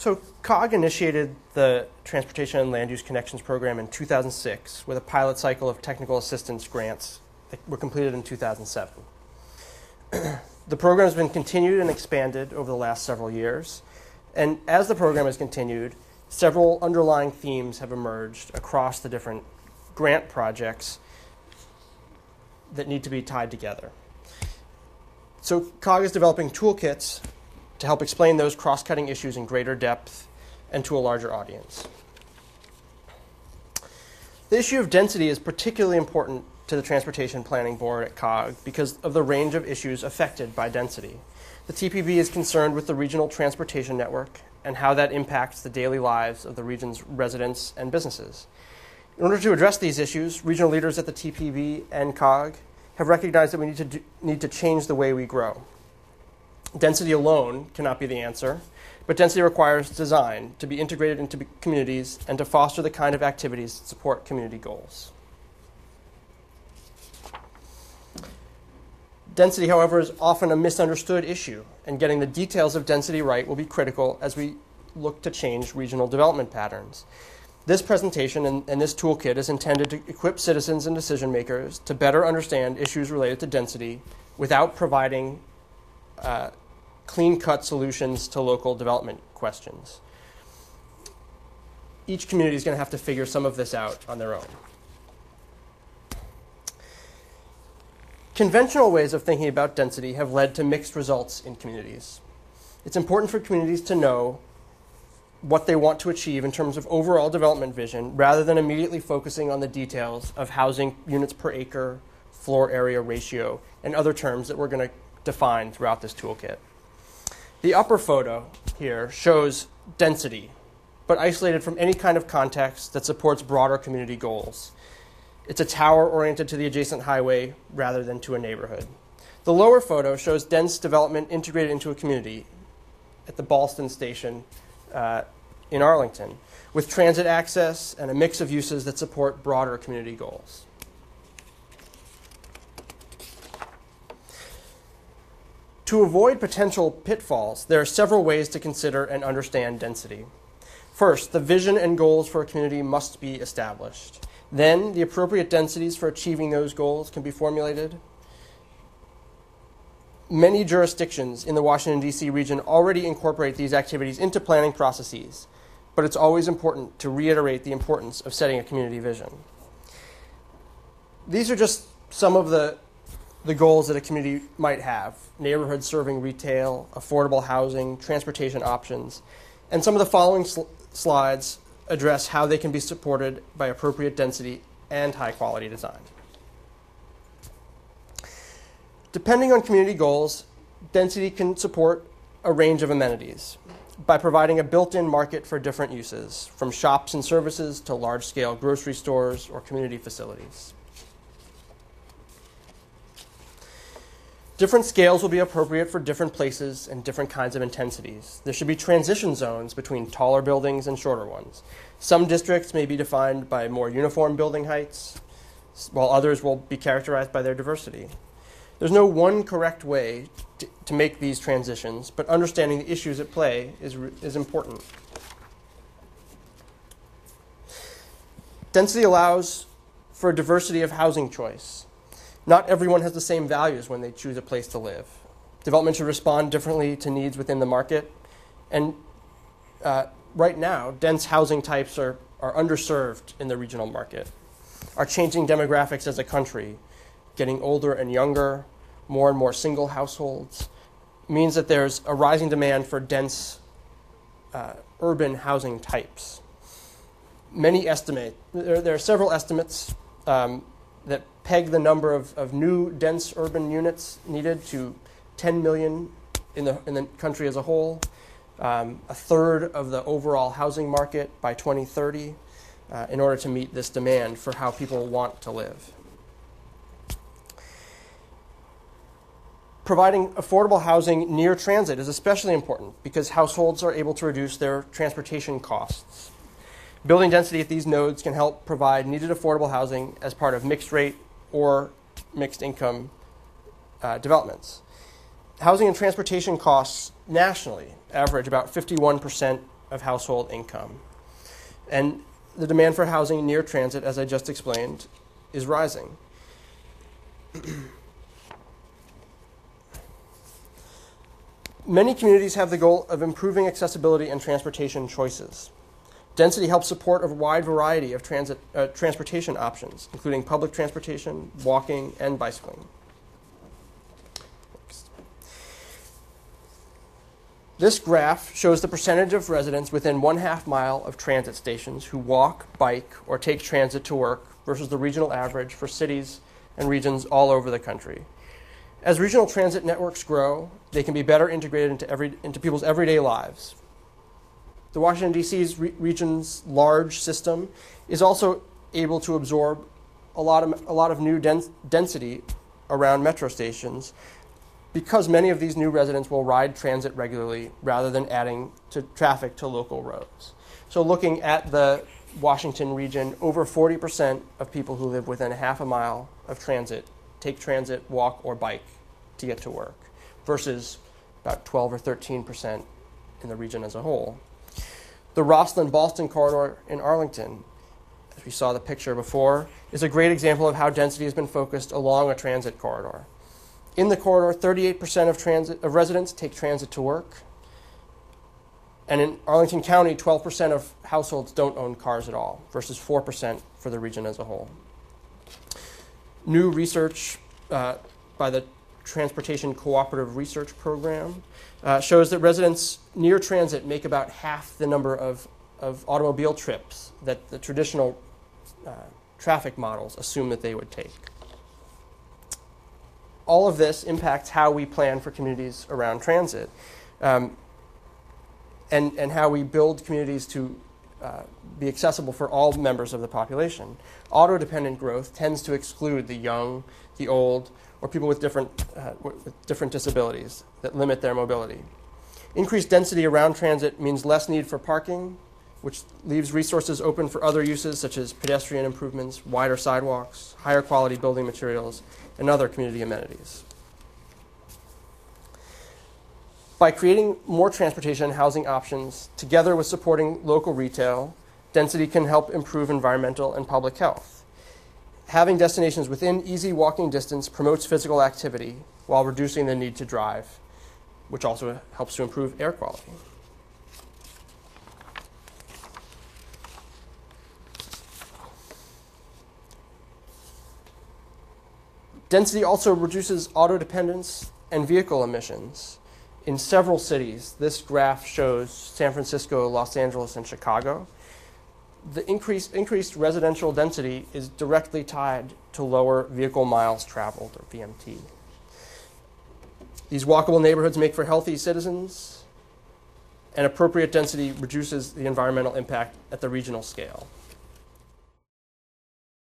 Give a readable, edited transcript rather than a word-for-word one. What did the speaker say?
So COG initiated the Transportation and Land Use Connections Program in 2006 with a pilot cycle of technical assistance grants that were completed in 2007. The program has been continued and expanded over the last several years. And as the program has continued, several underlying themes have emerged across the different grant projects that need to be tied together. So COG is developing toolkits to help explain those cross-cutting issues in greater depth and to a larger audience. The issue of density is particularly important to the Transportation Planning Board at COG because of the range of issues affected by density. The TPB is concerned with the regional transportation network and how that impacts the daily lives of the region's residents and businesses. In order to address these issues, regional leaders at the TPB and COG have recognized that we need to change the way we grow. Density alone cannot be the answer, but density requires design to be integrated into communities and to foster the kind of activities that support community goals. Density, however, is often a misunderstood issue, and getting the details of density right will be critical as we look to change regional development patterns. This presentation and this toolkit is intended to equip citizens and decision makers to better understand issues related to density without providing clean-cut solutions to local development questions. Each community is going to have to figure some of this out on their own. Conventional ways of thinking about density have led to mixed results in communities. It's important for communities to know what they want to achieve in terms of overall development vision rather than immediately focusing on the details of housing units per acre, floor area ratio, and other terms that we're going to define throughout this toolkit. The upper photo here shows density, but isolated from any kind of context that supports broader community goals. It's a tower oriented to the adjacent highway rather than to a neighborhood. The lower photo shows dense development integrated into a community at the Ballston Station in Arlington, with transit access and a mix of uses that support broader community goals. To avoid potential pitfalls, there are several ways to consider and understand density. First, the vision and goals for a community must be established. Then, the appropriate densities for achieving those goals can be formulated. Many jurisdictions in the Washington, D.C. region already incorporate these activities into planning processes, but it's always important to reiterate the importance of setting a community vision. These are just some of the goals that a community might have: neighborhoods serving retail, affordable housing, transportation options, and some of the following slides address how they can be supported by appropriate density and high-quality design. Depending on community goals, density can support a range of amenities by providing a built-in market for different uses, from shops and services to large-scale grocery stores or community facilities. Different scales will be appropriate for different places and different kinds of intensities. There should be transition zones between taller buildings and shorter ones. Some districts may be defined by more uniform building heights, while others will be characterized by their diversity. There's no one correct way to make these transitions, but understanding the issues at play is important. Density allows for a diversity of housing choice. Not everyone has the same values when they choose a place to live. Development should respond differently to needs within the market. And right now, dense housing types are underserved in the regional market. Our changing demographics as a country, getting older and younger, more and more single households, means that there's a rising demand for dense urban housing types. There are several estimates that peg the number of new dense urban units needed to 10 million in the country as a whole, a third of the overall housing market by 2030, in order to meet this demand for how people want to live. Providing affordable housing near transit is especially important because households are able to reduce their transportation costs. Building density at these nodes can help provide needed affordable housing as part of mixed rate or mixed income developments. Housing and transportation costs nationally average about 51% of household income. And the demand for housing near transit, as I just explained, is rising. Many communities have the goal of improving accessibility and transportation choices. Density helps support a wide variety of transportation options, including public transportation, walking, and bicycling. Next. This graph shows the percentage of residents within 1/2 mile of transit stations who walk, bike, or take transit to work versus the regional average for cities and regions all over the country. As regional transit networks grow, they can be better integrated into people's everyday lives. The Washington, D.C.'s region's large system is also able to absorb a lot of new density around metro stations because many of these new residents will ride transit regularly rather than adding to traffic to local roads. So looking at the Washington region, over 40% of people who live within 1/2 mile of transit take transit, walk, or bike to get to work, versus about 12 or 13% in the region as a whole. The Rosslyn-Ballston corridor in Arlington, as we saw the picture before, is a great example of how density has been focused along a transit corridor. In the corridor, 38% of residents take transit to work, and in Arlington County, 12% of households don't own cars at all, versus 4% for the region as a whole. New research by the Transportation Cooperative Research Program shows that residents near transit make about half the number of automobile trips that the traditional traffic models assume that they would take. All of this impacts how we plan for communities around transit and how we build communities to be accessible for all members of the population. Auto-dependent growth tends to exclude the young, the old, or people with different disabilities that limit their mobility. Increased density around transit means less need for parking, which leaves resources open for other uses such as pedestrian improvements, wider sidewalks, higher quality building materials, and other community amenities. By creating more transportation and housing options, together with supporting local retail, density can help improve environmental and public health. Having destinations within easy walking distance promotes physical activity while reducing the need to drive, which also helps to improve air quality. Density also reduces auto dependence and vehicle emissions. In several cities, this graph shows San Francisco, Los Angeles, and Chicago. The increased residential density is directly tied to lower vehicle miles traveled, or VMT. These walkable neighborhoods make for healthy citizens, and appropriate density reduces the environmental impact at the regional scale.